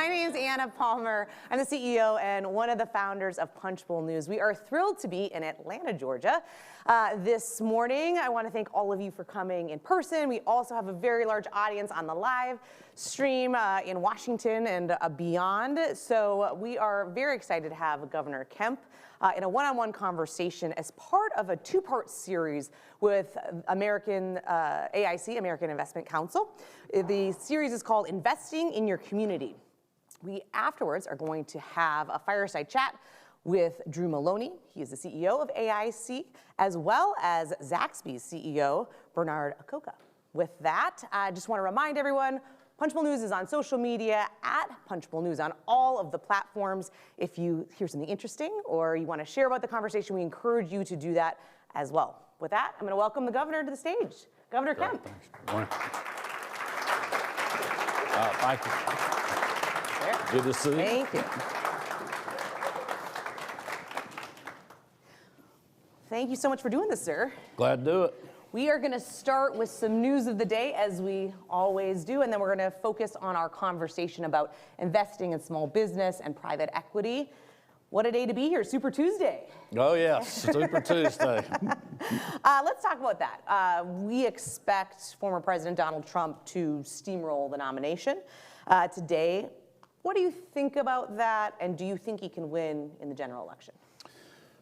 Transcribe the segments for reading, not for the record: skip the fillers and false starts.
My name is Anna Palmer. I'm the CEO and one of the founders of Punchbowl News. We are thrilled to be in Atlanta, Georgia. This morning, I want to thank all of you for coming in person. We also have a very large audience on the live stream in Washington and beyond. So we are very excited to have Governor Kemp in a one-on-one conversation as part of a two-part series with AIC, American Investment Council. The series is called Investing in Your Community. We afterwards are going to have a fireside chat with Drew Maloney. He is the CEO of AIC, as well as Zaxby's CEO, Bernard Acoca. With that, I just want to remind everyone, Punchbowl News is on social media at Punchbowl News on all of the platforms. If you hear something interesting or you want to share about the conversation, we encourage you to do that as well. With that, I'm going to welcome the governor to the stage. Governor Kemp. Thanks. Good morning. Thank you. There. Good to see you. Thank you. Thank you so much for doing this, sir. Glad to do it. We are going to start with some news of the day, as we always do, and then we're going to focus on our conversation about investing in small business and private equity. What a day to be here, Super Tuesday. Oh, yes, Super Tuesday. Let's talk about that. We expect former President Donald Trump to steamroll the nomination today. What do you think about that, and do you think he can win in the general election?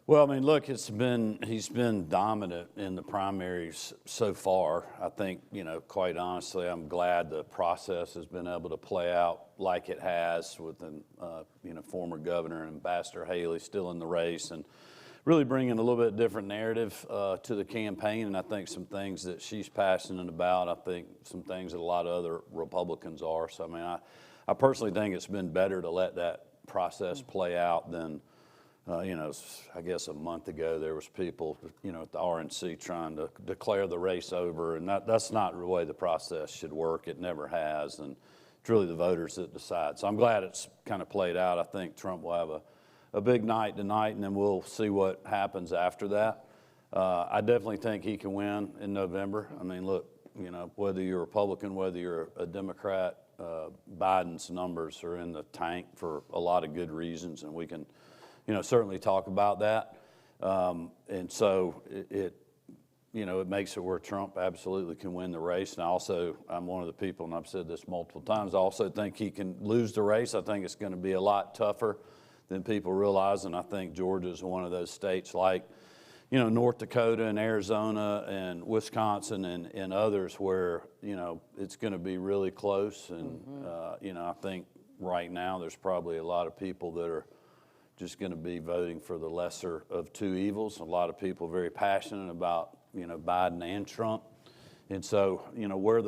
Well, I mean, look, he's been dominant in the primaries so far. I think, quite honestly, I'm glad the process has been able to play out like it has with the, former governor and Ambassador Haley still in the race and really bringing a little bit different narrative to the campaign. And I think some things that she's passionate about, I think some things that a lot of other Republicans are. So, I mean, I personally think it's been better to let that process play out than I guess a month ago there was people, at the RNC trying to declare the race over, and that's not the way the process should work. It never has, and it's really the voters that decide. So I'm glad it's kind of played out. I think Trump will have a big night tonight, and then we'll see what happens after that. I definitely think he can win in November. I mean, look, whether you're a Republican, whether you're a Democrat, Biden's numbers are in the tank for a lot of good reasons, and we can certainly talk about that. And so it makes it where Trump absolutely can win the race. And I'm one of the people, and I've said this multiple times, I also think he can lose the race. I think it's going to be a lot tougher than people realize. And I think Georgia is one of those states like, North Dakota and Arizona and Wisconsin and others where, it's going to be really close. And, I think right now there's probably a lot of people that are just going to be voting for the lesser of two evils. A lot of people very passionate about, Biden and Trump. And so, where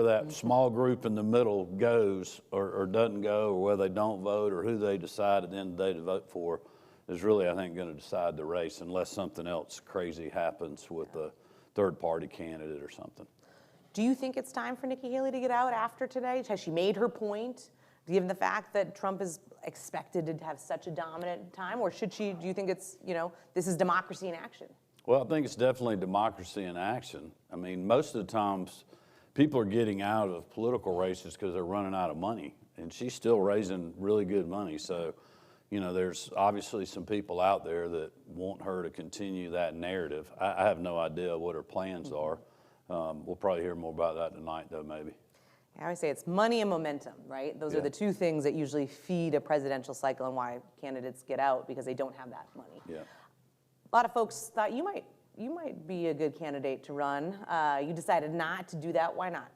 that small group in the middle goes or doesn't go, or whether they don't vote or who they decide at the end of the day to vote for is really, I think, going to decide the race unless something else crazy happens with a third-party candidate or something. Do you think it's time for Nikki Haley to get out after today? Has she made her point, given the fact that Trump is expected to have such a dominant time? Or do you think it's, this is democracy in action? Well, I think it's definitely democracy in action. I mean, most of the times people are getting out of political races because they're running out of money. And she's still raising really good money. So, there's obviously some people out there that want her to continue that narrative. I have no idea what her plans are. We'll probably hear more about that tonight, though, maybe. I always say it's money and momentum, right? Those are the two things that usually feed a presidential cycle and why candidates get out, because they don't have that money. Yeah. A lot of folks thought you might be a good candidate to run. You decided not to do that. Why not?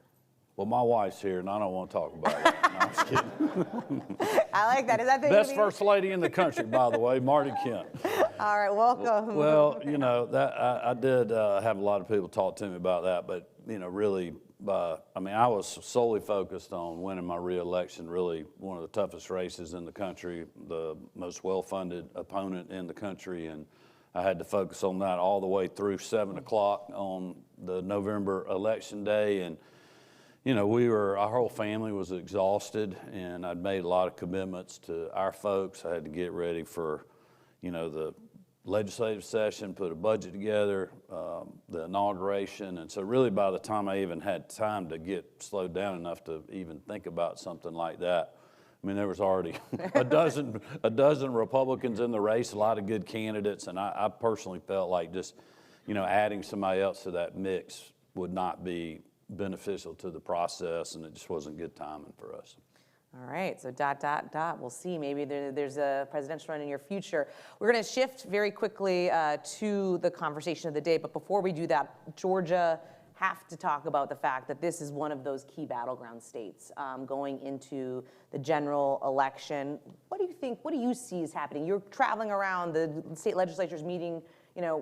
Well, my wife's here, and I don't want to talk about it. No, I'm just kidding. I like that. Is that the best first lady in the country, by the way, Marty Kemp. All right, welcome. Well, that I did have a lot of people talk to me about that, but really. I was solely focused on winning my reelection, really one of the toughest races in the country, the most well-funded opponent in the country, and I had to focus on that all the way through 7 o'clock on the November election day. And, our whole family was exhausted, and I'd made a lot of commitments to our folks. I had to get ready for, the legislative session, put a budget together, the inauguration. And so really by the time I even had time to get slowed down enough to even think about something like that, I mean, there was already a dozen Republicans in the race, a lot of good candidates, and I personally felt like just, adding somebody else to that mix would not be beneficial to the process, and it just wasn't good timing for us. All right, so ... We'll see. Maybe there's a presidential run in your future. We're going to shift very quickly to the conversation of the day, but before we do that, Georgia have to talk about the fact that this is one of those key battleground states going into the general election. What do you think? What do you see is happening? You're traveling around, the state legislature's meeting,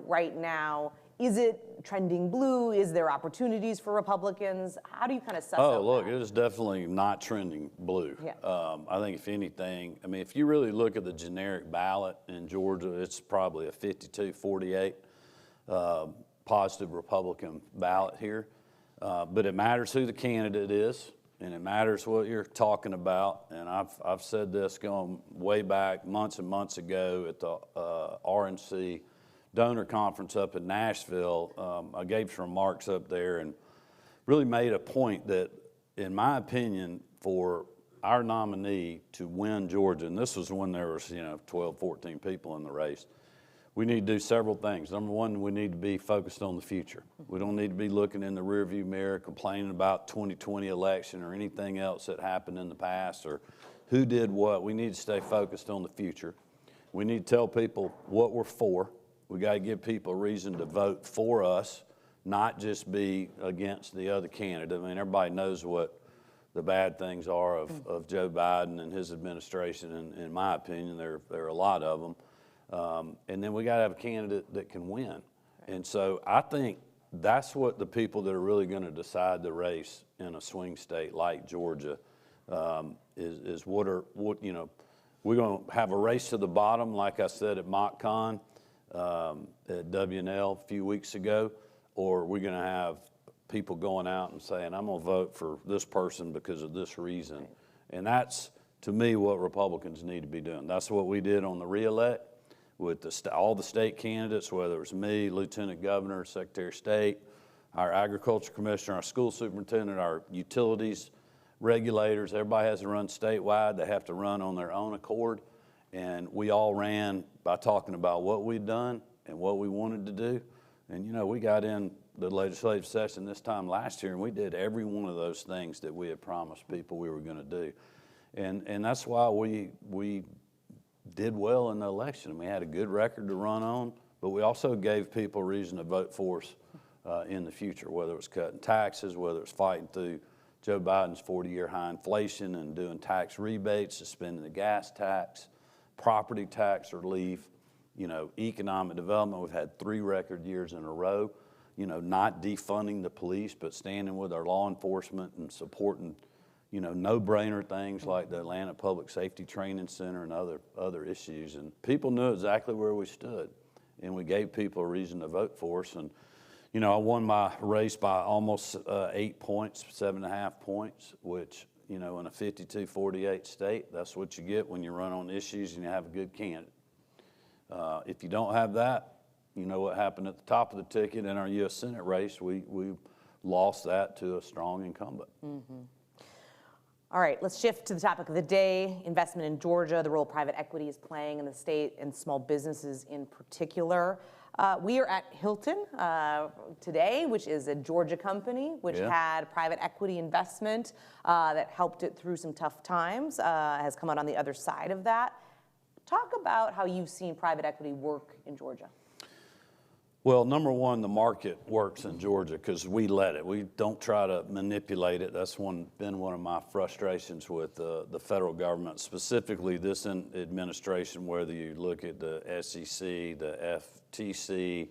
right now. Is it trending blue? Is there opportunities for Republicans? How do you kind of suss out Oh, look, that? it is definitely not trending blue. Yeah. I think if anything, if you really look at the generic ballot in Georgia, it's probably a 52-48 positive Republican ballot here. But it matters who the candidate is, and it matters what you're talking about. And I've said this going way back months and months ago at the RNC donor conference up in Nashville. I gave some remarks up there and really made a point that, in my opinion, for our nominee to win Georgia, and this was when there was 12, 14 people in the race, we need to do several things. Number one, we need to be focused on the future. We don't need to be looking in the rearview mirror, complaining about 2020 election or anything else that happened in the past or who did what. We need to stay focused on the future. We need to tell people what we're for. We got to give people a reason to vote for us, not just be against the other candidate. Everybody knows what the bad things are of Joe Biden and his administration, and in my opinion, there are a lot of them. And then we got to have a candidate that can win. And so I think that's what the people that are really going to decide the race in a swing state like Georgia is we're going to have a race to the bottom, like I said at MockCon. At WNL a few weeks ago, or we're going to have people going out and saying, I'm going to vote for this person because of this reason. Right. And that's, to me, what Republicans need to be doing. That's what we did on the re-elect with all the state candidates, whether it was me, Lieutenant Governor, Secretary of State, our Agriculture Commissioner, our school superintendent, our utilities regulators. Everybody has to run statewide. They have to run on their own accord. And we all ran by talking about what we'd done and what we wanted to do. And, we got in the legislative session this time last year, and we did every one of those things that we had promised people we were going to do. And that's why we did well in the election. And we had a good record to run on, but we also gave people a reason to vote for us in the future, whether it was cutting taxes, whether it was fighting through Joe Biden's 40-year high inflation and doing tax rebates, suspending the gas tax, property tax relief, economic development. We've had 3 record years in a row, not defunding the police, but standing with our law enforcement and supporting, no-brainer things like the Atlanta Public Safety Training Center and other issues. And people knew exactly where we stood, and we gave people a reason to vote for us. And, I won my race by almost 8 points, 7.5 points, which, in a 52-48 state, that's what you get when you run on issues and you have a good candidate. If you don't have that, you know what happened at the top of the ticket in our U.S. Senate race. We lost that to a strong incumbent. Mm-hmm. All right, let's shift to the topic of the day, investment in Georgia, the role private equity is playing in the state and small businesses in particular. We are at Hilton today, which is a Georgia company, which had private equity investment that helped it through some tough times, has come out on the other side of that. Talk about how you've seen private equity work in Georgia. Well, number one, the market works in Georgia because we let it. We don't try to manipulate it. That's been one of my frustrations with the federal government, specifically this administration, whether you look at the SEC, the FTC,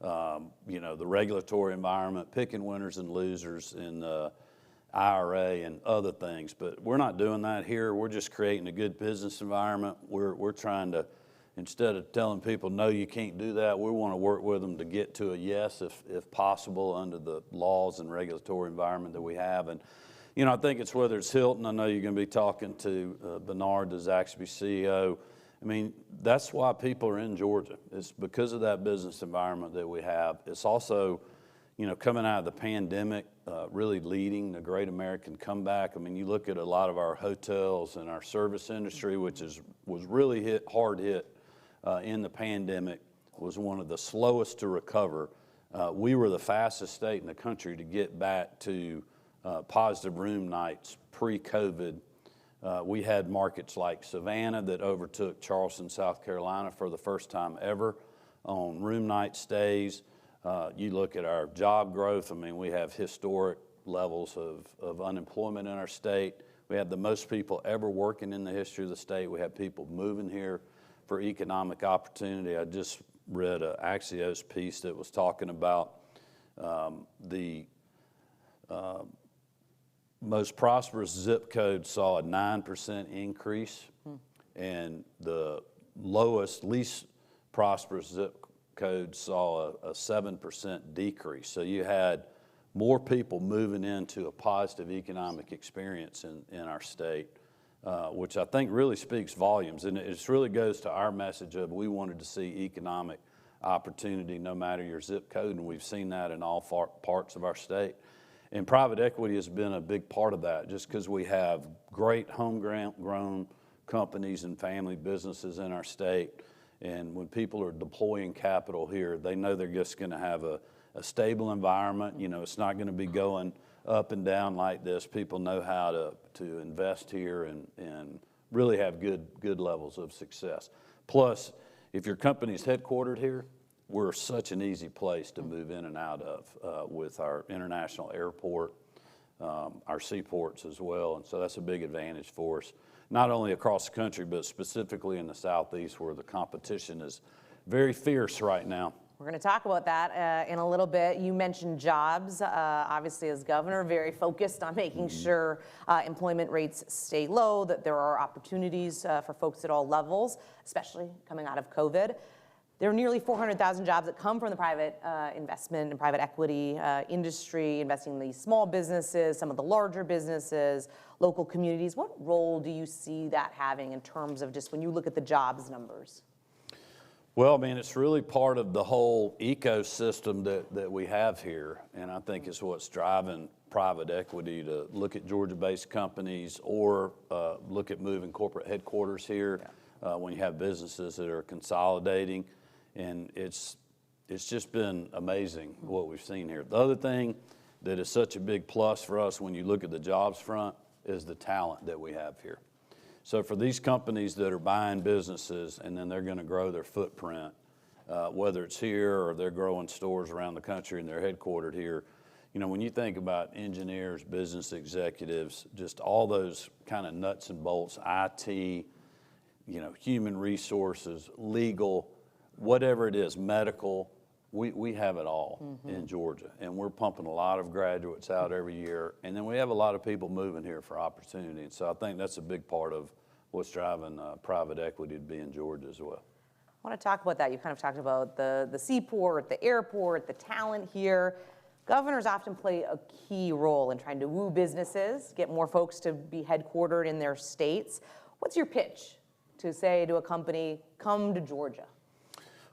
the regulatory environment, picking winners and losers in the IRA and other things. But we're not doing that here. We're just creating a good business environment. We're trying to, instead of telling people, no, you can't do that, we want to work with them to get to a yes if possible under the laws and regulatory environment that we have. And, I think it's whether it's Hilton. I know you're going to be talking to Bernard, the Zaxby CEO. That's why people are in Georgia. It's because of that business environment that we have. It's also, coming out of the pandemic, really leading the Great American Comeback. I mean, you look at a lot of our hotels and our service industry, which was really hard hit in the pandemic, was one of the slowest to recover. We were the fastest state in the country to get back to positive room nights pre-COVID. We had markets like Savannah that overtook Charleston, South Carolina for the first time ever on room night stays. You look at our job growth, I mean, we have historic levels of unemployment in our state. We have the most people ever working in the history of the state. We have people moving here for economic opportunity. I just read an Axios piece that was talking about the most prosperous zip code saw a 9% increase, and the least prosperous zip code saw a 7% decrease. So you had more people moving into a positive economic experience in our state, which I think really speaks volumes. And it really goes to our message of we wanted to see economic opportunity no matter your zip code, and we've seen that in all parts of our state. And private equity has been a big part of that, just because we have great homegrown companies and family businesses in our state. And when people are deploying capital here, they know they're just going to have a stable environment. It's not going to be going up and down like this. People know how to invest here and really have good levels of success. Plus, if your company's headquartered here, we're such an easy place to move in and out of with our international airport, our seaports as well. And so that's a big advantage for us, not only across the country, but specifically in the Southeast where the competition is very fierce right now. We're going to talk about that in a little bit. You mentioned jobs. Obviously, as governor, very focused on making sure employment rates stay low, that there are opportunities for folks at all levels, especially coming out of COVID. There are nearly 400,000 jobs that come from the private investment and private equity industry, investing in these small businesses, some of the larger businesses, local communities. What role do you see that having in terms of just when you look at the jobs numbers? Well, I mean, it's really part of the whole ecosystem that we have here, and I think it's what's driving private equity to look at Georgia-based companies or look at moving corporate headquarters here when you have businesses that are consolidating. And it's just been amazing what we've seen here. The other thing that is such a big plus for us when you look at the jobs front is the talent that we have here. So for these companies that are buying businesses and then they're going to grow their footprint, whether it's here or they're growing stores around the country and they're headquartered here, when you think about engineers, business executives, just all those kind of nuts and bolts, IT, human resources, legal, whatever it is, medical, we have it all in Georgia. And we're pumping a lot of graduates out every year. And then we have a lot of people moving here for opportunity. And so I think that's a big part of what's driving private equity to be in Georgia as well. I want to talk about that. You kind of talked about the seaport, the airport, the talent here. Governors often play a key role in trying to woo businesses, get more folks to be headquartered in their states. What's your pitch to say to a company, come to Georgia?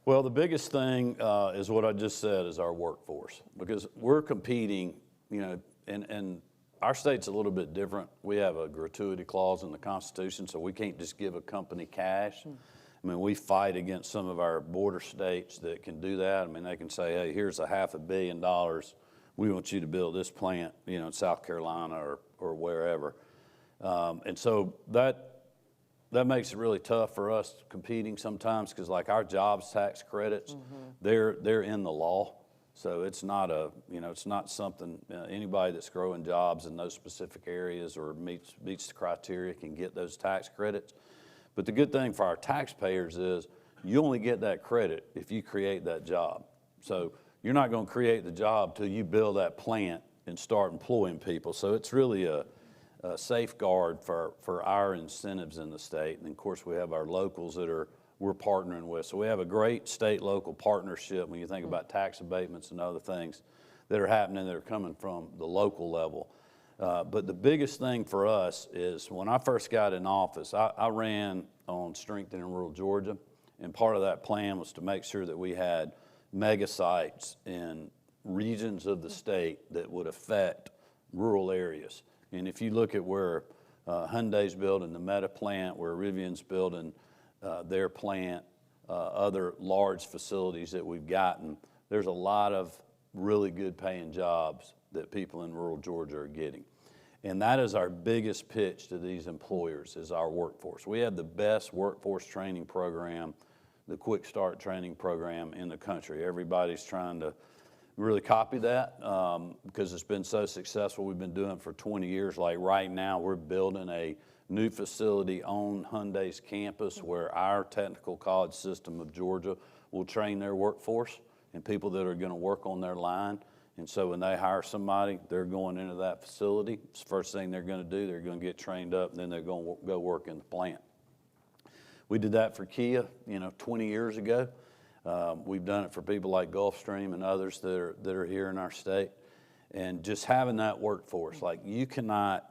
Well, the biggest thing is what I just said is our workforce, because we're competing, and our state's a little bit different. We have a gratuity clause in the Constitution, so we can't just give a company cash. I mean, we fight against some of our border states that can do that. I mean, they can say, hey, here's $500 million. We want you to build this plant, in South Carolina or wherever. And so that makes it really tough for us competing sometimes, because like our jobs tax credits, they're in the law. So it's not it's not something anybody that's growing jobs in those specific areas or meets the criteria can get those tax credits. But the good thing for our taxpayers is you only get that credit if you create that job. So you're not going to create the job till you build that plant and start employing people. So it's really a safeguard for our incentives in the state. And of course, we have our locals that we're partnering with. So we have a great state-local partnership when you think about tax abatements and other things that are happening that are coming from the local level. But the biggest thing for us is when I first got in office, I ran on strengthening rural Georgia. And part of that plan was to make sure that we had mega sites in regions of the state that would affect rural areas. And if you look at where Hyundai's building the Meta plant, where Rivian's building their plant, other large facilities that we've gotten, there's a lot of really good paying jobs that people in rural Georgia are getting. And that is our biggest pitch to these employers, is our workforce. We have the best workforce training program, the Quick Start training program in the country. Everybody's trying to really copy that because it's been so successful. We've been doing it for 20 years. Like right now, we're building a new facility on Hyundai's campus where our technical college system of Georgia will train their workforce and people that are going to work on their line. And so when they hire somebody, they're going into that facility. It's the first thing they're going to do. They're going to get trained up, and then they're going to go work in the plant. We did that for Kia, 20 years ago. We've done it for people like Gulfstream and others that are here in our state. And just having that workforce, like you cannot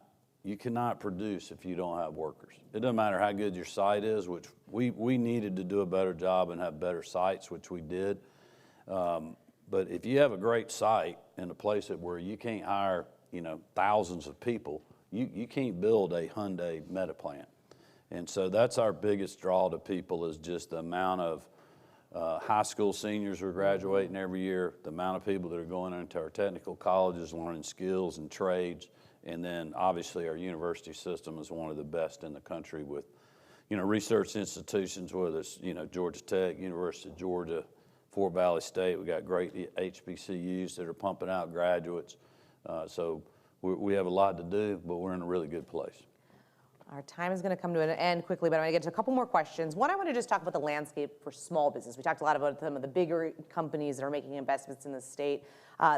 produce if you don't have workers. It doesn't matter how good your site is, which we needed to do a better job and have better sites, which we did. But if you have a great site in a place where you can't hire, thousands of people, you can't build a Hyundai Meta plant. And so that's our biggest draw to people, is just the amount of high school seniors who are graduating every year, the amount of people that are going into our technical colleges learning skills and trades, and then obviously our university system is one of the best in the country with, research institutions, whether it's, Georgia Tech, University of Georgia, Fort Valley State. We got great HBCUs that are pumping out graduates. So we have a lot to do, but we're in a really good place. Our time is going to come to an end quickly, but I'm going to get to a couple more questions. One, I want to just talk about the landscape for small business. We talked a lot about some of the bigger companies that are making investments in the state.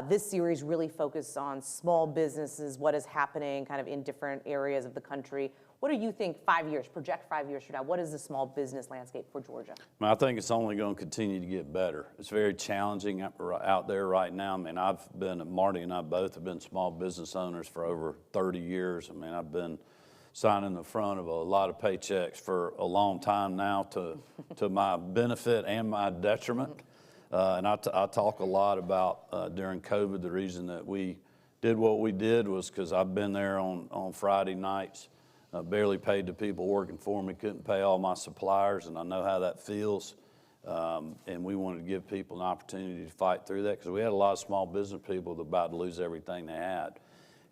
This series really focused on small businesses, what is happening kind of in different areas of the country. What do you think 5 years, project 5 years from now, what is the small business landscape for Georgia? I think it's only going to continue to get better. It's very challenging out there right now. Marty and I both have been small business owners for over 30 years. I've been signing the front of a lot of paychecks for a long time now to my benefit and my detriment. And I talk a lot about during COVID, the reason that we did what we did was because I've been there on Friday nights, barely paid the people working for me, couldn't pay all my suppliers, and I know how that feels. And we wanted to give people an opportunity to fight through that because we had a lot of small business people that were about to lose everything they had.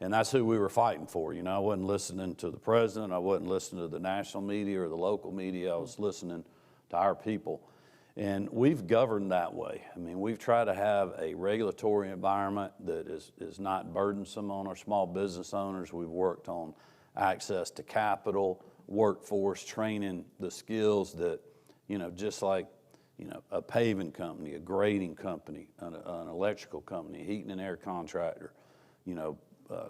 And that's who we were fighting for. I wasn't listening to the president. I wasn't listening to the national media or the local media. I was listening to our people. And we've governed that way. We've tried to have a regulatory environment that is not burdensome on our small business owners. We've worked on access to capital, workforce, training the skills that, just like, a paving company, a grading company, an electrical company, a heating and air contractor,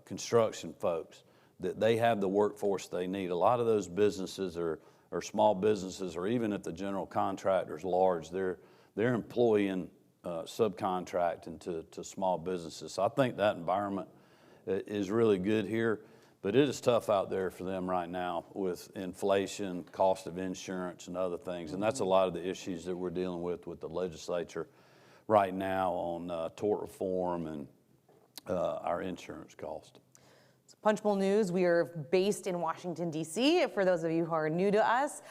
construction folks, that they have the workforce they need. A lot of those businesses are small businesses, or even if the general contractor's large, they're employing subcontracting to small businesses. So I think that environment is really good here, but it is tough out there for them right now with inflation, cost of insurance, and other things. And that's a lot of the issues that we're dealing with the legislature right now on tort reform and our insurance cost. Punchbowl News, we are based in Washington, D.C., for those of you who are new to us.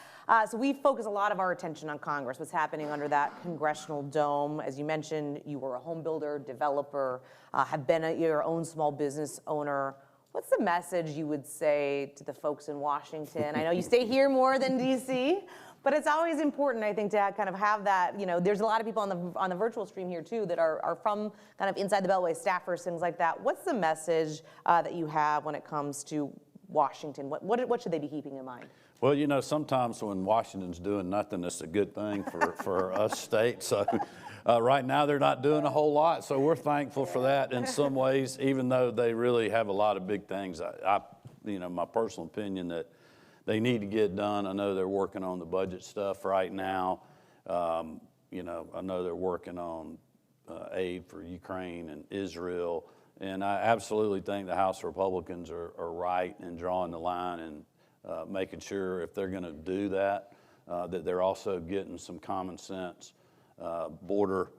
So we focus a lot of our attention on Congress, what's happening under that congressional dome. As you mentioned, you were a home builder, developer, have been your own small business owner. What's the message you would say to the folks in Washington? I know you stay here more than D.C., but it's always important, I think, to kind of have that, there's a lot of people on the virtual stream here too that are from kind of inside the Beltway, staffers, things like that. What's the message that you have when it comes to Washington? What should they be keeping in mind? Well, sometimes when Washington's doing nothing, it's a good thing for us states. So right now they're not doing a whole lot, so we're thankful for that in some ways, even though they really have a lot of big things. My personal opinion that they need to get done. I know they're working on the budget stuff right now. I know they're working on aid for Ukraine and Israel. And I absolutely think the House Republicans are right in drawing the line and making sure if they're going to do that, that they're also getting some common sense border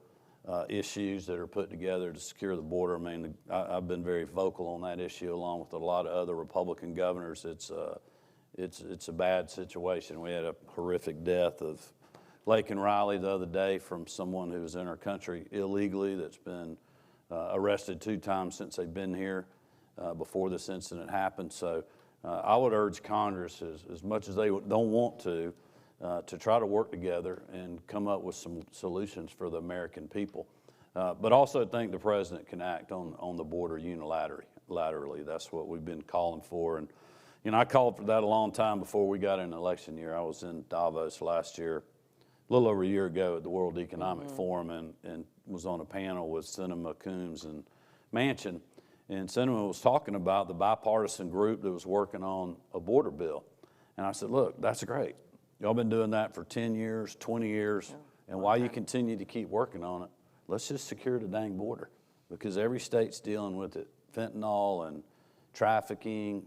issues that are put together to secure the border. I mean, I've been very vocal on that issue along with a lot of other Republican governors. It's a bad situation. We had a horrific death of Laken Riley the other day from someone who was in our country illegally that's been arrested 2 times since they've been here before this incident happened. So I would urge Congress, as much as they don't want to try to work together and come up with some solutions for the American people. But also think the president can act on the border unilaterally. That's what we've been calling for. And, you know, I called for that a long time before we got in election year. I was in Davos last year, a little over a year ago at the World Economic Forum, and was on a panel with Senator Coombs and Manchin. And Senator was talking about the bipartisan group that was working on a border bill. And I said, look, that's great. Y'all been doing that for 10 years, 20 years, and while you continue to keep working on it, let's just secure the dang border, because every state's dealing with it. Fentanyl and trafficking,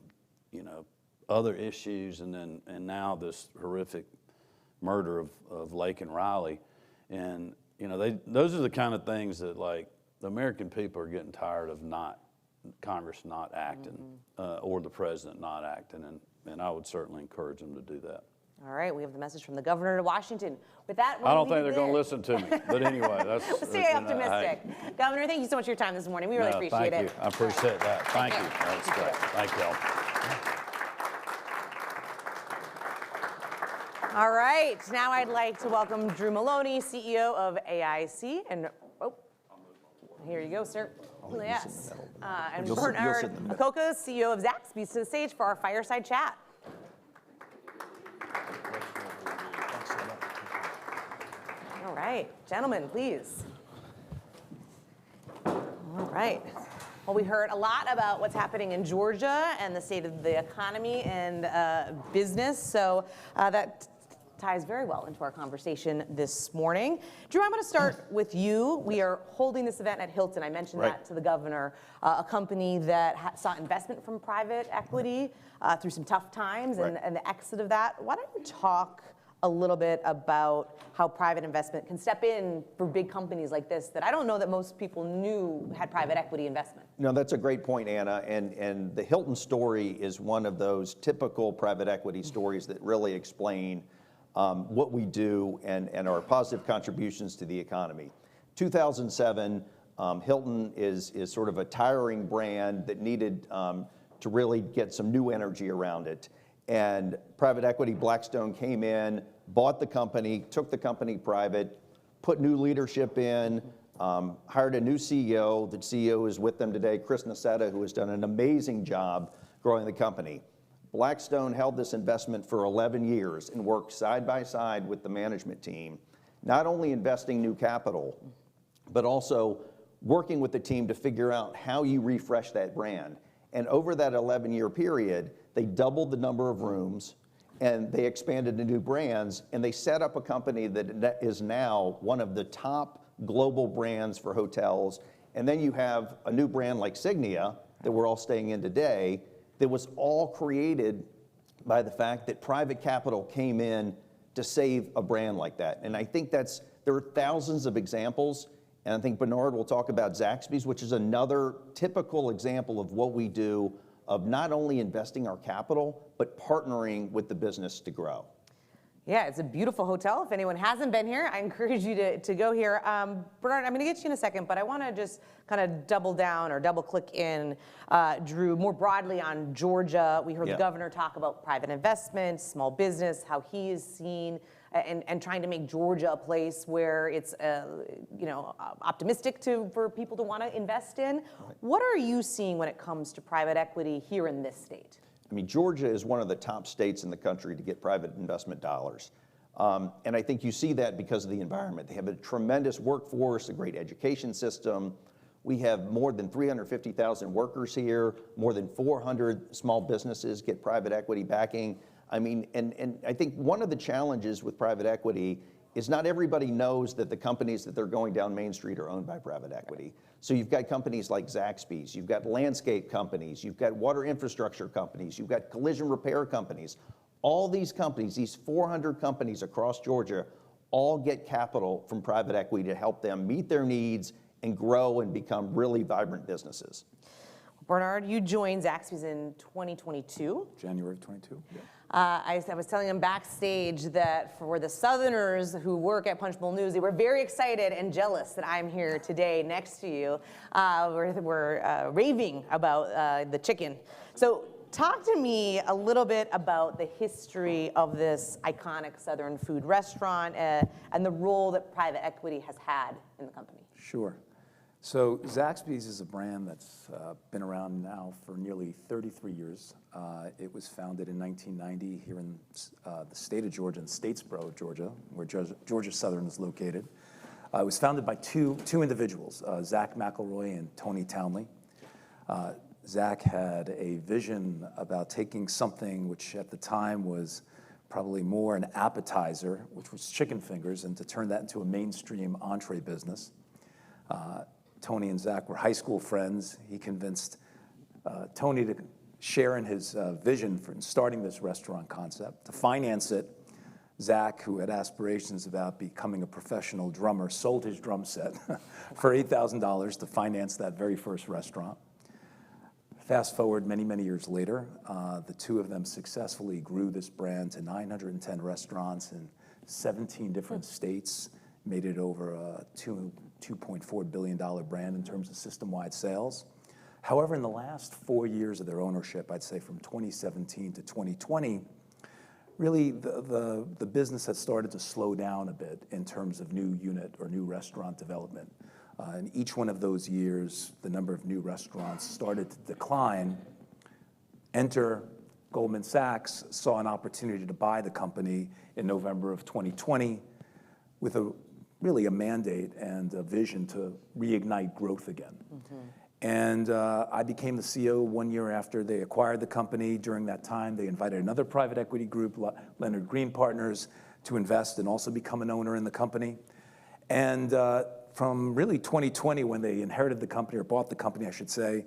you know, other issues, and now this horrific murder of Laken Riley. And, you know, those are the kind of things that, like, the American people are getting tired of Congress not acting, or the president not acting, and I would certainly encourage them to do that. All right, we have the message from the governor of Washington. With that, I don't think they're going to listen to me, but anyway, that's... Stay optimistic. Governor, thank you so much for your time this morning. We really appreciate it. Thank you. I appreciate that. Thank you. That's great. Thank you all. All right, now I'd like to welcome Drew Maloney, CEO of AIC, and here you go, sir. Yes, and Bernard Acoca, CEO of Zaxby's, to the stage for our fireside chat. All right, gentlemen, please. All right. Well, we heard a lot about what's happening in Georgia and the state of the economy and business, so that ties very well into our conversation this morning. Drew, I'm going to start with you. We are holding this event at Hilton. I mentioned that to the governor, a company that sought investment from private equity through some tough times and the exit of that. Why don't you talk a little bit about how private investment can step in for big companies like this that I don't know that most people knew had private equity investment? No, that's a great point, Anna. And the Hilton story is one of those typical private equity stories that really explain what we do and our positive contributions to the economy. 2007, Hilton is sort of a tiring brand that needed to really get some new energy around it. And private equity, Blackstone came in, bought the company, took the company private, put new leadership in, hired a new CEO. The CEO is with them today, Chris Nassetta, who has done an amazing job growing the company. Blackstone held this investment for 11 years and worked side by side with the management team, not only investing new capital, but also working with the team to figure out how you refresh that brand. And over that 11-year period, they doubled the number of rooms, and they expanded to new brands, and they set up a company that is now one of the top global brands for hotels. And then you have a new brand like Signia that we're all staying in today that was all created by the fact that private capital came in to save a brand like that. And I think there are thousands of examples, and I think Bernard will talk about Zaxby's, which is another typical example of what we do of not only investing our capital, but partnering with the business to grow. Yeah, it's a beautiful hotel. If anyone hasn't been here, I encourage you to go here. Bernard, I'm going to get you in a second, but I want to just kind of double down or double click in, Drew, more broadly on Georgia. We heard the governor talk about private investment, small business, how he is seen, and trying to make Georgia a place where it's optimistic for people to want to invest in. Right. What are you seeing when it comes to private equity here in this state? I mean, Georgia is one of the top states in the country to get private investment dollars. And I think you see that because of the environment. They have a tremendous workforce, a great education system. We have more than 350,000 workers here, more than 400 small businesses get private equity backing. I mean, and I think one of the challenges with private equity is not everybody knows that the companies that they're going down Main Street are owned by private equity. So you've got companies like Zaxby's, you've got landscape companies, you've got water infrastructure companies, you've got collision repair companies. All these companies, these 400 companies across Georgia, all get capital from private equity to help them meet their needs and grow and become really vibrant businesses. Bernard, you joined Zaxby's in 2022. January of 22. Yeah. I was telling him backstage that for the Southerners who work at Punchbowl News, they were very excited and jealous that I'm here today next to you. We're raving about the chicken. So talk to me a little bit about the history of this iconic Southern food restaurant and the role that private equity has had in the company. Sure. So Zaxby's is a brand that's been around now for nearly 33 years. It was founded in 1990 here in the state of Georgia, in Statesboro, Georgia, where Georgia Southern is located. It was founded by two individuals, Zach McElroy and Tony Townley. Zach had a vision about taking something which at the time was probably more an appetizer, which was chicken fingers, and to turn that into a mainstream entree business. Tony and Zach were high school friends. He convinced Tony to share in his vision for starting this restaurant concept. To finance it, Zach, who had aspirations about becoming a professional drummer, sold his drum set for $8,000 to finance that very first restaurant. Fast forward many, many years later, the two of them successfully grew this brand to 910 restaurants in 17 different states, made it over a $2.4 billion brand in terms of system-wide sales. However, in the last 4 years of their ownership, I'd say from 2017 to 2020, really the business has started to slow down a bit in terms of new unit or new restaurant development. In each one of those years, the number of new restaurants started to decline. Enter Goldman Sachs saw an opportunity to buy the company in November of 2020 with really a mandate and a vision to reignite growth again. And I became the CEO 1 year after they acquired the company. During that time, they invited another private equity group, Leonard Green Partners, to invest and also become an owner in the company. And from really 2020, when they inherited the company, or bought the company, I should say,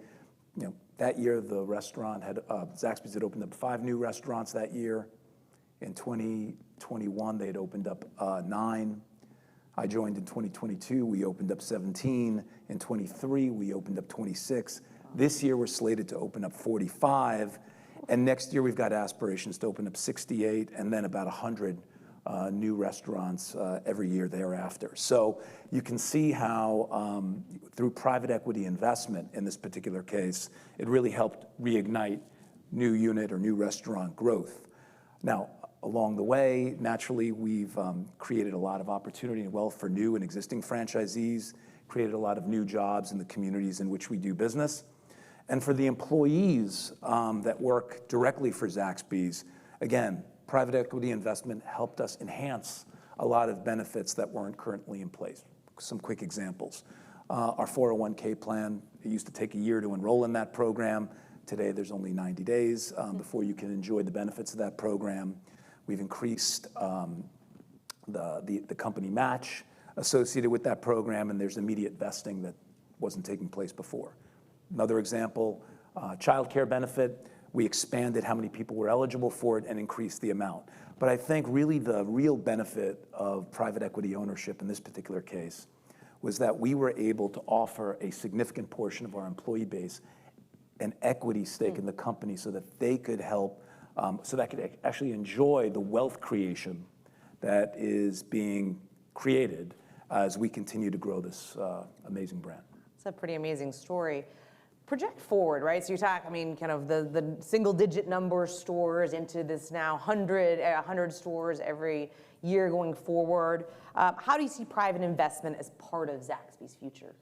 that year the restaurant had, Zaxby's had opened up 5 new restaurants that year. In 2021, they had opened up 9. I joined in 2022, we opened up 17. In 23, we opened up 26. This year, we're slated to open up 45. And next year, we've got aspirations to open up 68 and then about 100 new restaurants every year thereafter. So you can see how through private equity investment in this particular case, it really helped reignite new unit or new restaurant growth. Now, along the way, naturally, we've created a lot of opportunity and wealth for new and existing franchisees, created a lot of new jobs in the communities in which we do business. And for the employees that work directly for Zaxby's, again, private equity investment helped us enhance a lot of benefits that weren't currently in place. Some quick examples. Our 401k plan, it used to take a year to enroll in that program. Today, there's only 90 days before you can enjoy the benefits of that program. We've increased the company match associated with that program, and there's immediate vesting that wasn't taking place before. Another example, child care benefit, we expanded how many people were eligible for it and increased the amount. But I think really the real benefit of private equity ownership in this particular case was that we were able to offer a significant portion of our employee base an equity stake in the company so that they could help so that could actually enjoy the wealth creation that is being created as we continue to grow this amazing brand. It's a pretty amazing story. Project forward, right? So you talk, kind of the single-digit number stores into this now 100 stores every year going forward. How do you see private investment as part of Zaxby's future?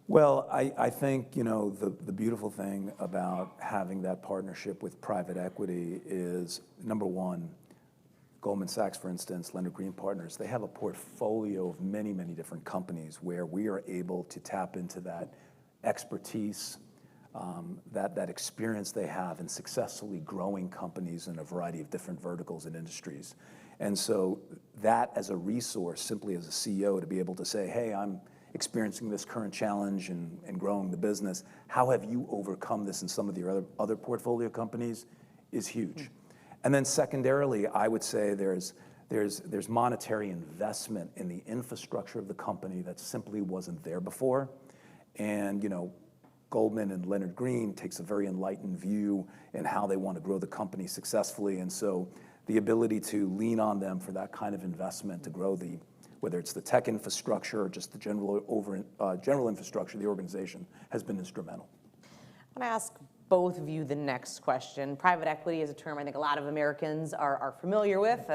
Well, I think, the beautiful thing about having that partnership with private equity is, number one, Goldman Sachs, for instance, Leonard Green Partners, they have a portfolio of many, many different companies where we are able to tap into that expertise, that experience they have in successfully growing companies in a variety of different verticals and industries. And so that as a resource, simply as a CEO, to be able to say, hey, I'm experiencing this current challenge and growing the business. How have you overcome this in some of your other portfolio companies is huge. And then secondarily, I would say there's There's monetary investment in the infrastructure of the company that simply wasn't there before. And, Goldman and Leonard Green takes a very enlightened view in how they want to grow the company successfully. And so the ability to lean on them for that kind of investment to grow whether it's the tech infrastructure or just the general infrastructure of the organization has been instrumental. I'm going to ask both of you the next question. Private equity is a term I think a lot of Americans are familiar with.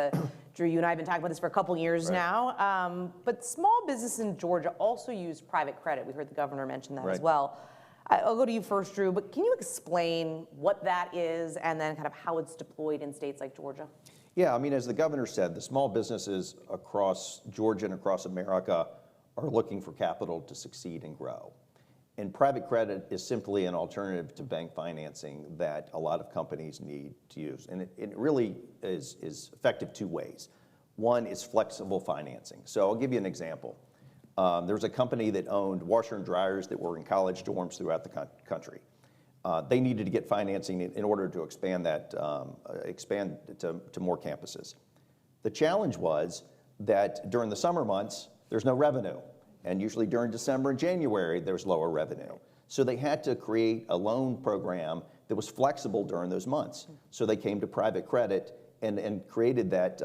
Drew, you and I have been talking about this for a couple years now. But small business in Georgia also use private credit. We heard the governor mention that as well. I'll go to you first, Drew, but can you explain what that is and then kind of how it's deployed in states like Georgia? Yeah, I mean, as the governor said, the small businesses across Georgia and across America are looking for capital to succeed and grow. And private credit is simply an alternative to bank financing that a lot of companies need to use. And it really is effective two ways. One is flexible financing. So I'll give you an example. There was a company that owned washer and dryers that were in college dorms throughout the country. They needed to get financing in order to expand to more campuses. The challenge was that during the summer months, there's no revenue. And usually during December and January, there's lower revenue. So they had to create a loan program that was flexible during those months. So they came to private credit and created that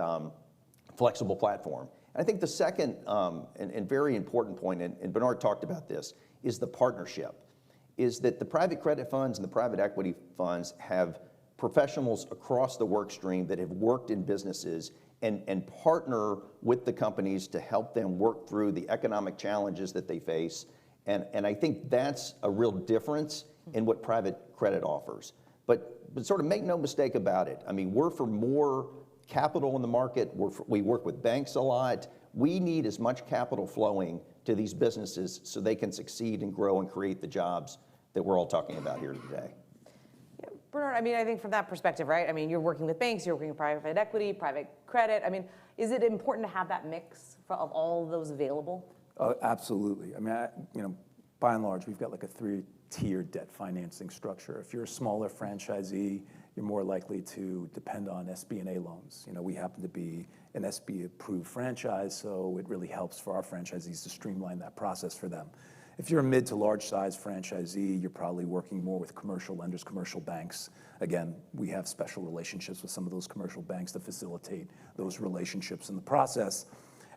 flexible platform. And I think the second and very important point, and Bernard talked about this, is the partnership. Is that the private credit funds and the private equity funds have professionals across the work stream that have worked in businesses and partner with the companies to help them work through the economic challenges that they face. And I think that's a real difference in what private credit offers. But sort of make no mistake about it. I mean, we're for more capital in the market. We work with banks a lot. We need as much capital flowing to these businesses so they can succeed and grow and create the jobs that we're all talking about here today. Yeah, Bernard, I mean, I think from that perspective, right? I mean, you're working with banks, you're working with private equity, private credit. I mean, is it important to have that mix of all of those available? Absolutely. I mean, by and large, we've got like a three-tiered debt financing structure. If you're a smaller franchisee, you're more likely to depend on SB&A loans. We happen to be an SB-approved franchise, so it really helps for our franchisees to streamline that process for them. If you're a mid to large size franchisee, you're probably working more with commercial lenders, commercial banks. Again, we have special relationships with some of those commercial banks to facilitate those relationships in the process.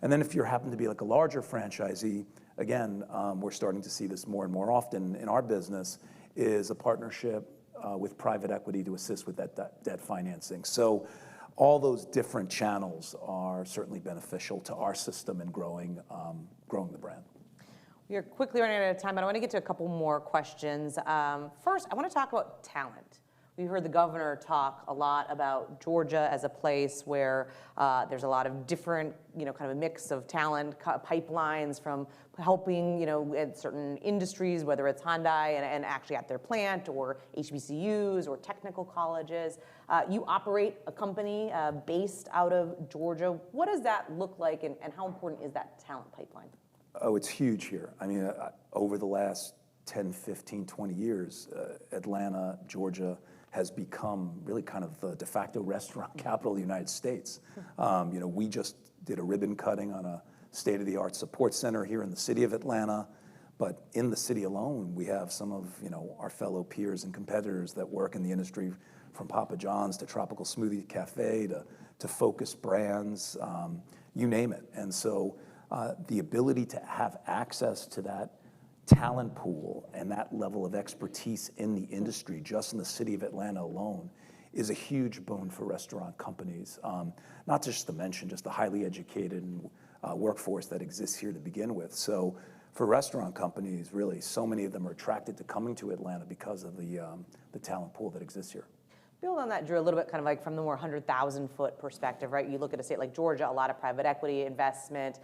And then if you happen to be like a larger franchisee, again, we're starting to see this more and more often in our business, is a partnership with private equity to assist with that debt financing. So all those different channels are certainly beneficial to our system in growing the brand. We are quickly running out of time, but I want to get to a couple more questions. First, I want to talk about talent. We heard the governor talk a lot about Georgia as a place where there's a lot of different, kind of a mix of talent pipelines from helping, in certain industries, whether it's Hyundai and actually at their plant or HBCUs or technical colleges. You operate a company based out of Georgia. What does that look like and how important is that talent pipeline? Oh, it's huge here. I mean, over the last 10, 15, 20 years, Atlanta, Georgia has become really kind of the de facto restaurant capital of the United States. We just did a ribbon cutting on a state-of-the-art support center here in the city of Atlanta. But in the city alone, we have some of our fellow peers and competitors that work in the industry, from Papa John's to Tropical Smoothie Cafe to Focus Brands, you name it. And so the ability to have access to that talent pool and that level of expertise in the industry, just in the city of Atlanta alone, is a huge boon for restaurant companies. Not just to mention just the highly educated workforce that exists here to begin with. So for restaurant companies, really, so many of them are attracted to coming to Atlanta because of the talent pool that exists here. Build on that, Drew, a little bit kind of like from the more 100,000-foot perspective, right? You look at a state like Georgia, a lot of private equity investment.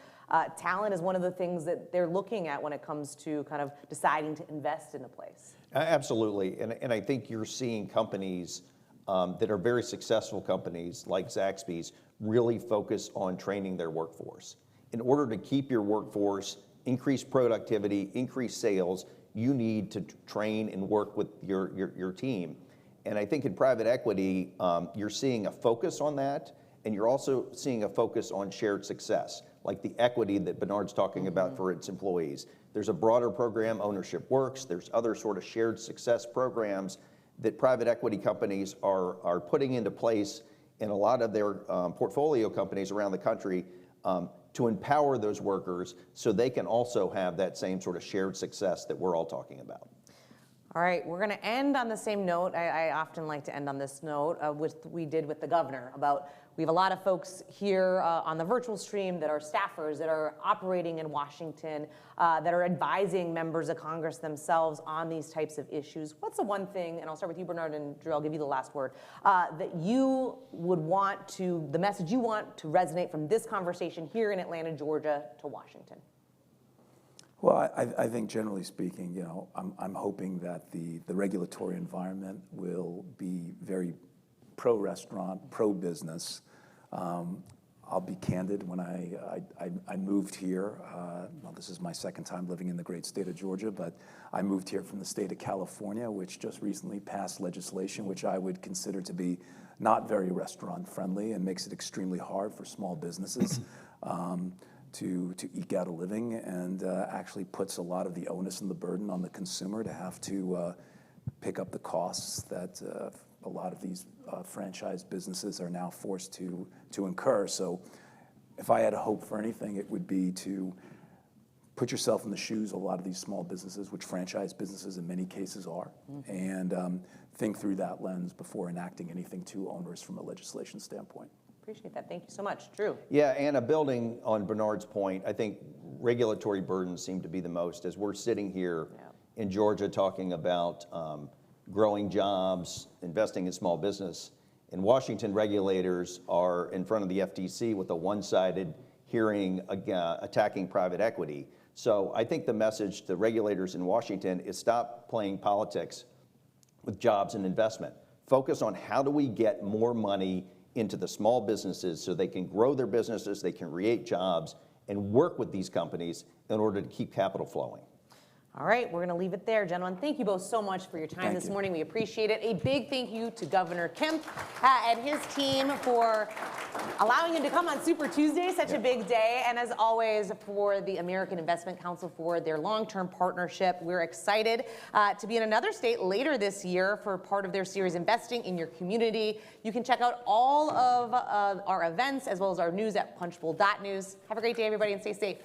Talent is one of the things that they're looking at when it comes to kind of deciding to invest in a place. Absolutely, and I think you're seeing companies that are very successful companies like Zaxby's really focus on training their workforce. In order to keep your workforce, increase productivity, increase sales, you need to train and work with your team. And I think in private equity, you're seeing a focus on that, And you're also seeing a focus on shared success, like the equity that Bernard's talking about for its employees. There's a broader program, Ownership Works. There's other sort of shared success programs that private equity companies are putting into place in a lot of their portfolio companies around the country to empower those workers so they can also have that same sort of shared success that we're all talking about. All right, we're going to end on the same note. I often like to end on this note, which we did with the governor about we have a lot of folks here on the virtual stream that are staffers that are operating in Washington, that are advising members of Congress themselves on these types of issues. What's the one thing, and I'll start with you, Bernard, and Drew, I'll give you the last word, that you would want to, the message you want to resonate from this conversation here in Atlanta, Georgia to Washington? Well, I think generally speaking, you know, I'm hoping that the regulatory environment will be very pro-restaurant, pro-business. I'll be candid. When I moved here, well, this is my second time living in the great state of Georgia, but I moved here from the state of California, which just recently passed legislation which I would consider to be not very restaurant friendly and makes it extremely hard for small businesses to eke out a living, and actually puts a lot of the onus and the burden on the consumer to have to pick up the costs that a lot of these franchise businesses are now forced to incur. So if I had a hope for anything, it would be to put yourself in the shoes of a lot of these small businesses, which franchise businesses in many cases are, and think through that lens before enacting anything too onerous from a legislation standpoint. Appreciate that. Thank you so much. Drew. Yeah, Anna, building on Bernard's point, I think regulatory burdens seem to be the most as we're sitting here in Georgia talking about growing jobs, investing in small business. In Washington, regulators are in front of the FTC with a one-sided hearing attacking private equity. So I think the message to regulators in Washington is stop playing politics with jobs and investment. Focus on how do we get more money into the small businesses so they can grow their businesses, they can create jobs, and work with these companies in order to keep capital flowing. All right, we're going to leave it there, gentlemen. Thank you both so much for your time this morning. We appreciate it. A big thank you to Governor Kemp and his team for allowing him to come on Super Tuesday, such a big day. And as always, for the American Investment Council for their long-term partnership. We're excited to be in another state later this year for part of their series, Investing in Your Community. You can check out all of our events as well as our news at punchbowl.news. Have a great day, everybody, and stay safe.